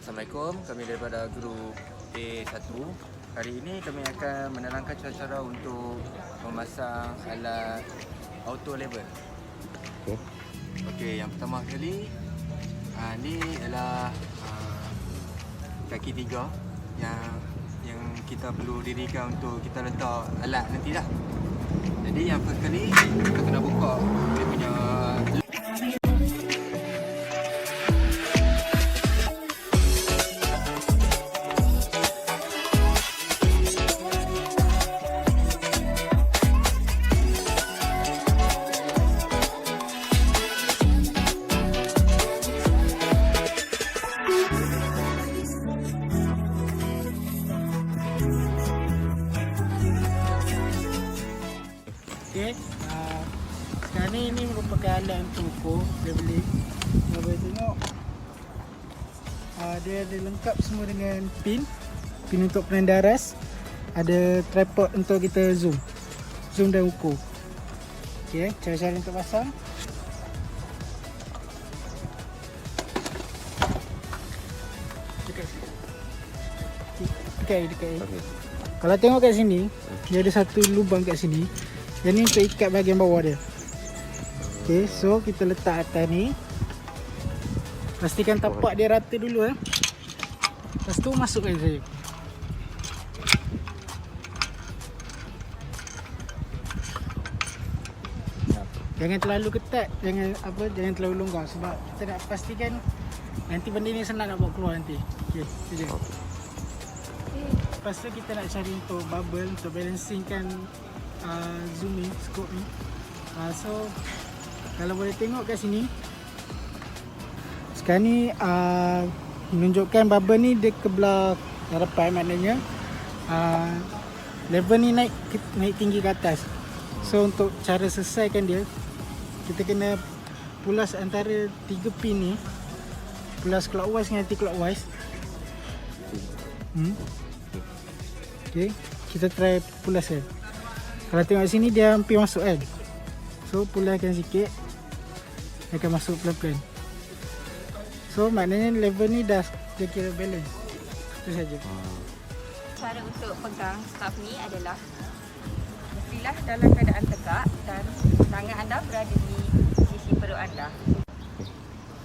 Assalamualaikum, kami daripada Guru A1. Hari ini kami akan menerangkan cara-cara untuk memasang alat auto level. Okey, yang pertama kali ni adalah kaki tiga yang kita perlu dirikan untuk kita letak alat nanti dah. Jadi yang first kali kita kena buka dia punya sekarang ini merupakan alat untuk ukur leveling. Kalau boleh tengok, dia ada lengkap semua dengan pin untuk penendaras, ada tripod untuk kita zoom dan ukur. Okey, cara-cara untuk pasang. Dekat. Okay. Kalau tengok kat sini, dia ada satu lubang kat sini. Yang ni untuk ikat bahagian bawah dia. Okay, so kita letak atas ni. Pastikan tapak dia rata dulu. Lepas tu masukkan saja. Jangan terlalu ketat, jangan terlalu longgar sebab kita nak pastikan nanti benda ni senang nak bawa keluar nanti. Okey, saja. Lepas tu kita nak cari untuk bubble untuk balancingkan zoom ni, scope ni. So kalau boleh tengok kat sini, sekarang ni menunjukkan bubble ni dia ke belah hadapan, maknanya level ni naik tinggi ke atas. So untuk cara selesaikan dia, kita kena pulas antara 3 pin ni, pulas clockwise dengan anti-clockwise. Okay, kita try pulas kan. Kalau tengok sini dia hampir masuk kan. So pulaskan sikit, dia akan masuk pelan-pelan. So maknanya level ni dah kira balance. Itu saja. Cara untuk pegang staff ni adalah mestilah dalam keadaan tegak dan tangan anda berada di sisi perut anda.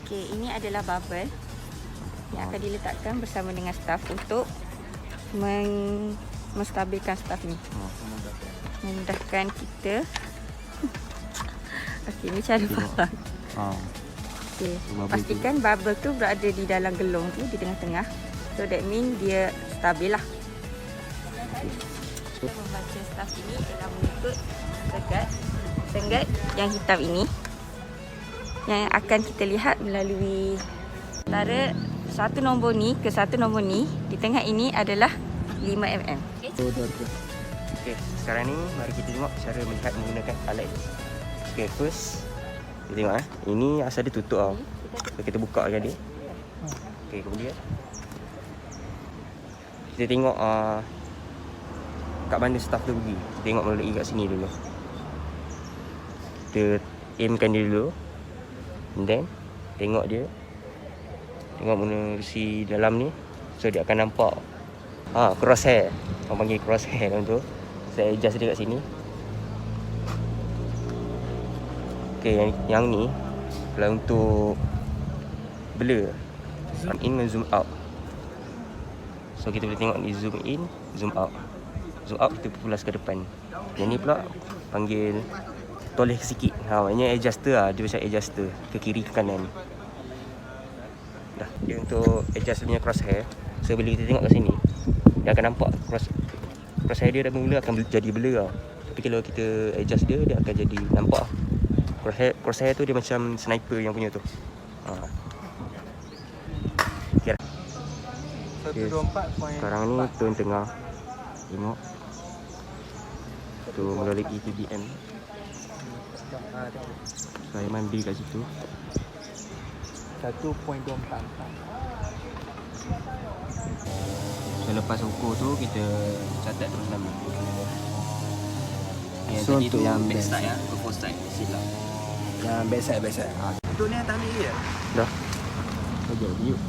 Okey, ini adalah bubble yang akan diletakkan bersama dengan staff untuk menstabilkan staff ni. Memudahkan kita. Okey, ni cara pasang. Okey, pastikan bubble tu berada di dalam gelong tu di tengah-tengah. So that mean dia stabil lah. Kita membaca staff ini ialah mengikut tenggat yang hitam ini yang akan kita lihat melalui antara satu nombor ni ke satu nombor ni. Di tengah ini adalah 5 mm. Okay, sekarang ni mari kita tengok cara melihat menggunakan alat ini. Okay, first kita tengok ini asal dia tutup tau. So, kita buka kan dia. Okay, kemudian kita tengok kat mana staff tu pergi. Tengok melalui kat sini dulu. Kita aimkan dia dulu. And then tengok dia. Tengok menerusi dalam ni. So dia akan nampak crosshair. Orang panggil crosshair dalam tu. Saya adjust dia kat sini. Okay, yang ni kalau untuk blur, zoom in dan zoom out. So kita boleh tengok ni zoom in, zoom out. Zoom out kita pulas ke depan. Yang ni pula panggil toleh sikit. Maknanya adjuster lah. Dia macam adjuster ke kiri ke kanan. Dah, dia untuk adjust punya crosshair. So bila kita tengok kat sini, dia akan nampak crosshair dia dah mula akan jadi blur lah. Tapi kalau kita adjust dia, dia akan jadi nampak lah. Crosshair tu dia macam sniper yang punya tu. Okay. Okay. Sekarang ni turn tengah. Tengok tu melalui TDM. Saya main beli kat situ 1.24. So lepas ukur tu kita catat terus nama. Yang So tadi untuk tu yang backside ya, ke foresight silap. yang backside. Untuk ni yang tak ambil je. Dah. Saja yuk.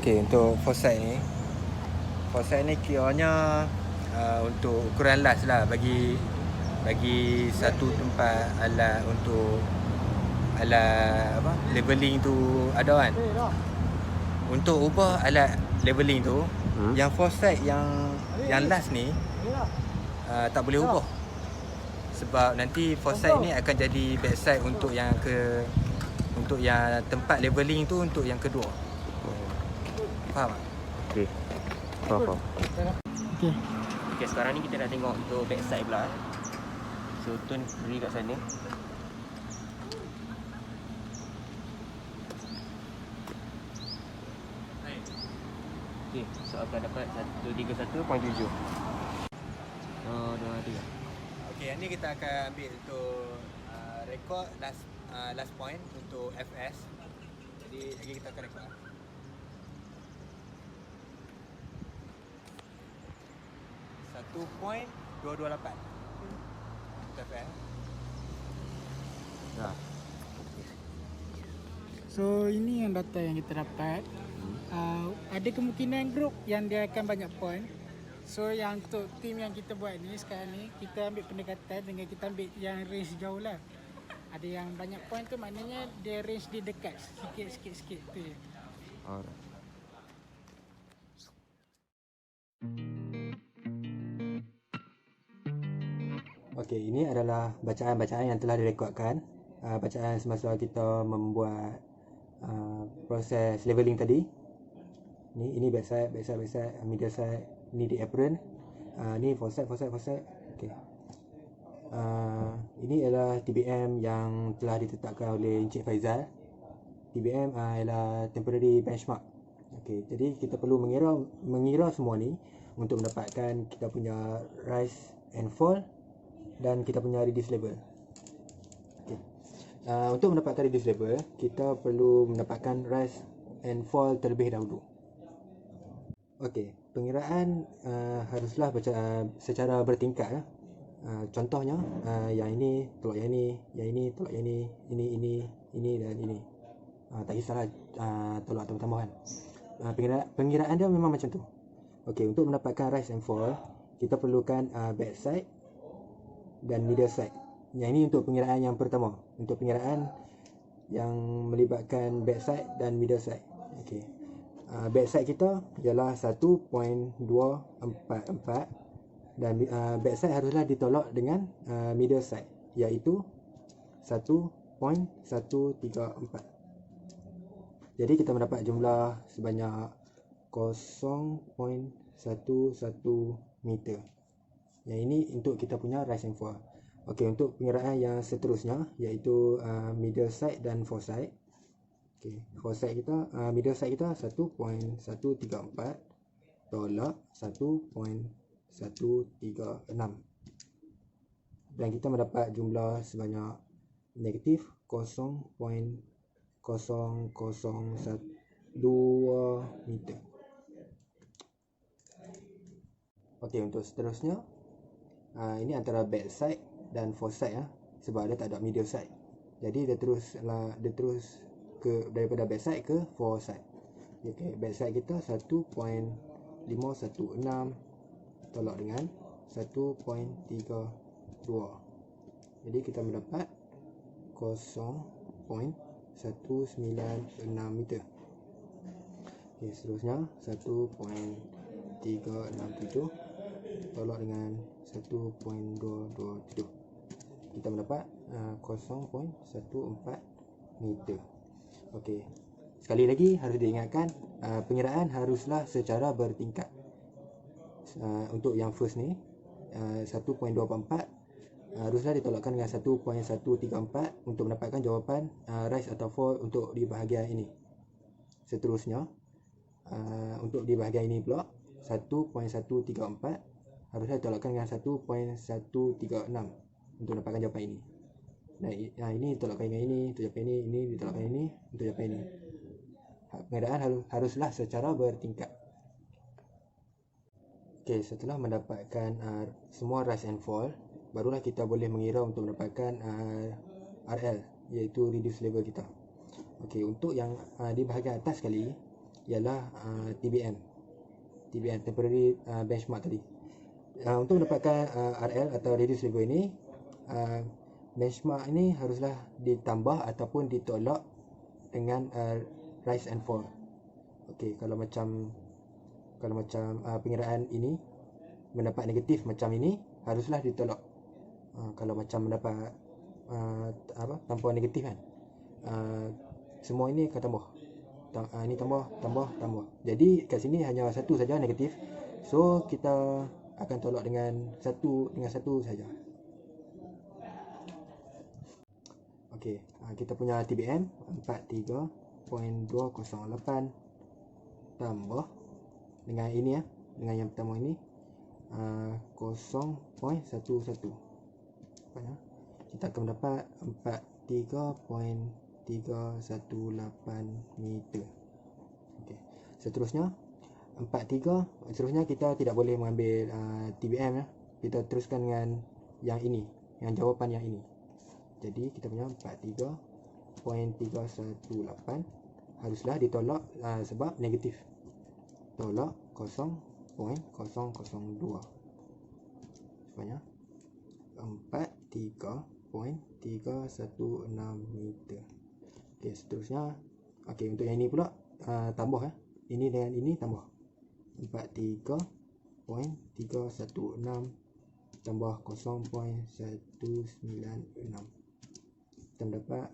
Okey, untuk foresight ni kiranya untuk ukuran last lah bagi satu tempat alat untuk alat leveling tu ada kan. Untuk ubah alat leveling tu, yang foresight yang last ni tak boleh ubah. Sebab nanti foresight ni akan jadi backside untuk yang tempat leveling tu untuk yang kedua. Faham tak? Okey. Faham. Okey. Okey, sekarang ni kita dah tengok untuk backside pula. So Tun beri kat sana. Okey, so akan dapat 131.7. Oh, dah ada. Okey, yang ni kita akan ambil untuk record last point untuk FS. Jadi lagi kita akan record. 1.228 FS. Dah. So ini yang data yang kita dapat. Ada kemungkinan grup yang dia akan banyak point. So yang untuk tim yang kita buat ni sekarang ni, kita ambil pendekatan dengan kita ambil yang range jauh lah. Ada yang banyak point tu maknanya dia range dia dekat sikit tu je. Alright. Okey, ini adalah bacaan-bacaan yang telah direkodkan. Bacaan semasa kita membuat proses leveling tadi. Ini backside, middle side, ni di apron. Ni foresight. Okey. Ini adalah TBM yang telah ditetapkan oleh Encik Faizal. TBM ialah temporary benchmark. Okey, jadi kita perlu mengira semua ni untuk mendapatkan kita punya rise and fall dan kita punya reduce level. Okay. Untuk mendapatkan reduce level, kita perlu mendapatkan rise and fall terlebih dahulu. Okey, pengiraan haruslah secara bertingkat. Contohnya, yang ini tolak yang ini, yang ini tolak yang ini dan ini. Tak kisahlah tolak tambah-tambahan. Pengiraan dia memang macam tu. Okey, untuk mendapatkan rise and fall, kita perlukan backside dan middle side. Yang ini untuk pengiraan yang pertama, untuk pengiraan yang melibatkan backside dan middle side. Okey. Backside kita ialah 1.244 dan backside haruslah ditolak dengan middle side, iaitu 1.134. Jadi kita mendapat jumlah sebanyak 0.11 meter. Yang ini untuk kita punya rise and fall. Okey, untuk pengiraan yang seterusnya iaitu middle side dan foresight. Okey, foresight kita, middle side kita 1.134 tolak 1.136. Dan kita mendapat jumlah sebanyak negatif 0.0012 meter. Okey, untuk seterusnya ini antara backside dan foresight sebab dia tak ada middle side. Jadi dia terus ke daripada backside ke foresight. Okey, backside kita 1.516 tolak dengan 1.32. Jadi kita mendapat 0.196 meter. Okey, seterusnya 1.367 tolak dengan 1.227. Kita mendapat 0.14 meter. Okey. Sekali lagi harus diingatkan, pengiraan haruslah secara bertingkat. Untuk yang first ni 1.244 haruslah ditolakkan dengan 1.134 untuk mendapatkan jawapan rise atau fall untuk di bahagian ini. Seterusnya untuk di bahagian ini pula 1.134 haruslah ditolakkan dengan 1.136 untuk dapatkan jawapan ini. Nah, ini ditolakkan dengan ini, untuk jawapan ini ditolakkan ini, untuk jawapan ini. Pengiraan haruslah secara bertingkat. Okey, setelah mendapatkan semua rise and fall, barulah kita boleh mengira untuk mendapatkan RL, iaitu reduce level kita. Okey, untuk yang di bahagian atas sekali, ialah TBM, temporary benchmark tadi. Untuk mendapatkan RL atau reduce level ini, benchmark ini haruslah ditambah ataupun ditolak dengan rise and fall. Okey, kalau macam pengiraan ini mendapat negatif macam ini, haruslah ditolak. Kalau macam mendapat tanpa negatif kan, semua ini akan tambah. Ini tambah. Jadi kat sini hanya satu saja negatif. So kita akan tolak dengan satu saja. Okey, kita punya TBM 43.208 tambah dengan ini dengan yang pertama ini 0.11. Kita akan mendapat 43.318 meter. Okey. Seterusnya kita tidak boleh mengambil TBM ya. Kita teruskan dengan yang ini, yang jawapan yang ini. Jadi kita punya 43.318 haruslah ditolak sebab negatif. Tolak 0.002. Sebanyak 43.316 meter. Okey, seterusnya okey, untuk yang ini pula tambah ini dengan ini tambah 43.316 tambah 0.196. Kita mendapat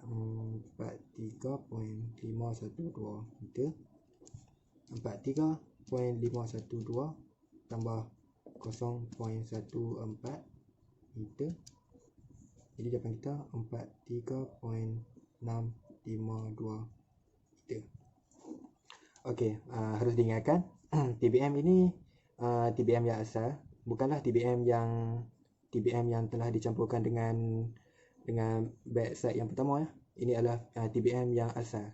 43.512 meter. 43.512 tambah 0.14 meter. Jadi jawapan kita 43.652 meter. Okey, harus diingatkan TBM ini TBM yang asal, bukanlah TBM yang telah dicampurkan dengan backside yang pertama ya. Ini adalah TBM yang asal.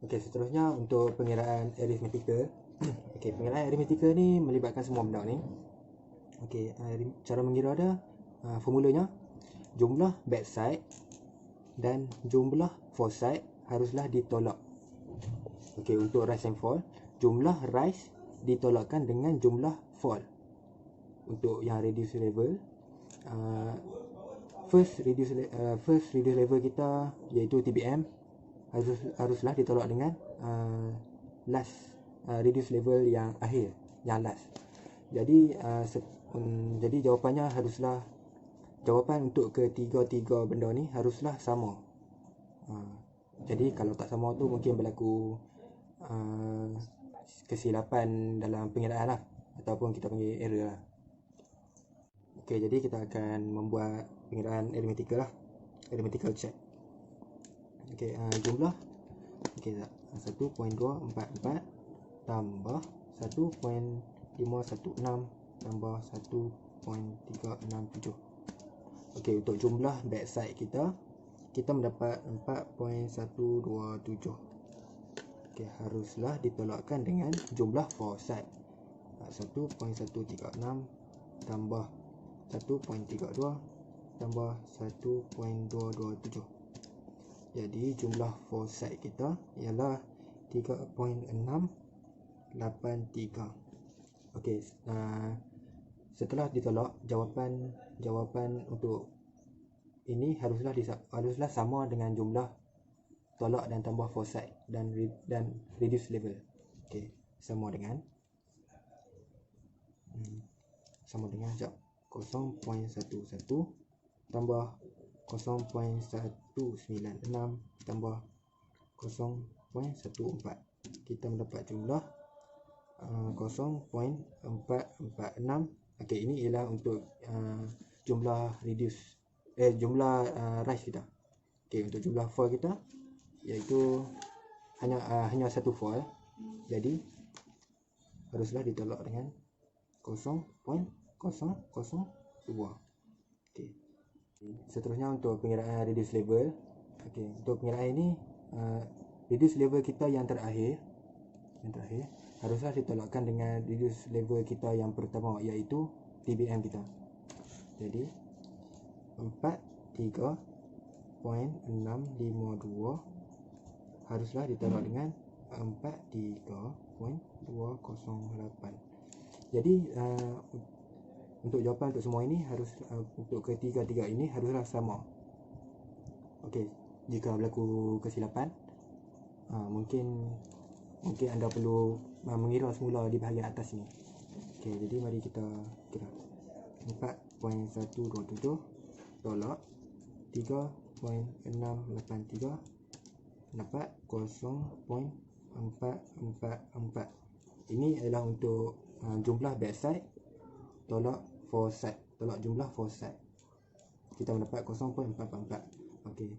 Okey, seterusnya untuk pengiraan arithmetikal. Okey, pengiraan arithmetikal ni melibatkan semua benda ni. Okey, cara mengira ada formulanya, jumlah backside dan jumlah foreside haruslah ditolak. Okey, untuk rise and fall, jumlah rise ditolakkan dengan jumlah fall. Untuk yang reduce level, first reduce level kita iaitu TBM haruslah ditolak dengan last reduce level yang akhir, yang last. Jadi jadi jawapannya haruslah, jawapan untuk ketiga-tiga benda ni haruslah sama. Jadi kalau tak sama tu mungkin berlaku kesilapan dalam pengiraan lah, ataupun kita panggil error lah. Okey, jadi kita akan membuat pengiraan arithmetical lah, arithmetical check. Okey, jumlah okey, 1.244 tambah 1.516 tambah 1.367. Okey, untuk jumlah backside kita mendapat 4.127. Okey, haruslah ditolakkan dengan jumlah foreside 1.136 tambah 1.32 tambah 1.227. Jadi jumlah foreside kita ialah 3.683. Okey, setelah ditolak, jawapan untuk ini haruslah sama dengan jumlah tolak dan tambah foreside dan reduce level. Okey, sama dengan sekejap, 0.11 tambah 0.196 tambah 0.14. Kita mendapat jumlah 0.446. Okey, ini ialah untuk jumlah reduce jumlah rise kita. Okey, untuk jumlah fall kita iaitu hanya satu fall. Jadi haruslah ditolak dengan 0.002. Okey. Seterusnya untuk pengiraan reduce level. Okey, untuk pengiraan ini reduce level kita yang terakhir haruslah ditolakkan dengan reduce level kita yang pertama iaitu TBM kita. Jadi 43.652 haruslah ditolak dengan 43.208. Jadi untuk jawapan untuk semua ini harus untuk ketiga-tiga ini haruslah sama. Okey, jika berlaku kesilapan, mungkin anda perlu mengira semula di bahagian atas ni. Okey, jadi mari kita kira 4.127 tolak 3.683 dapat 0.444. Ini adalah untuk jumlah backside tolak foreside, tolak jumlah foreside. Kita mendapat 0.444. Okey.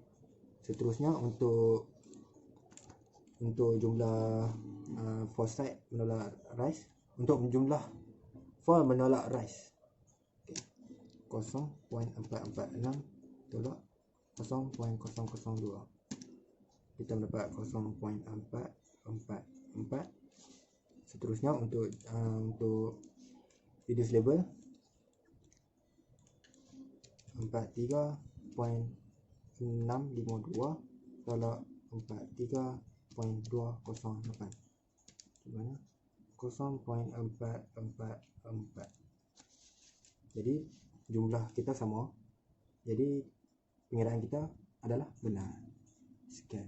Seterusnya untuk jumlah foreside menolak rise, untuk jumlah fall menolak rise. Okey. 0.446 tolak 0.002. Kita mendapat 0.444. Seterusnya untuk reduce level 43.652 tolak 43.208. Sebenarnya 0.444. Jadi jumlah kita sama. Jadi pengiraan kita adalah benar. Sekian.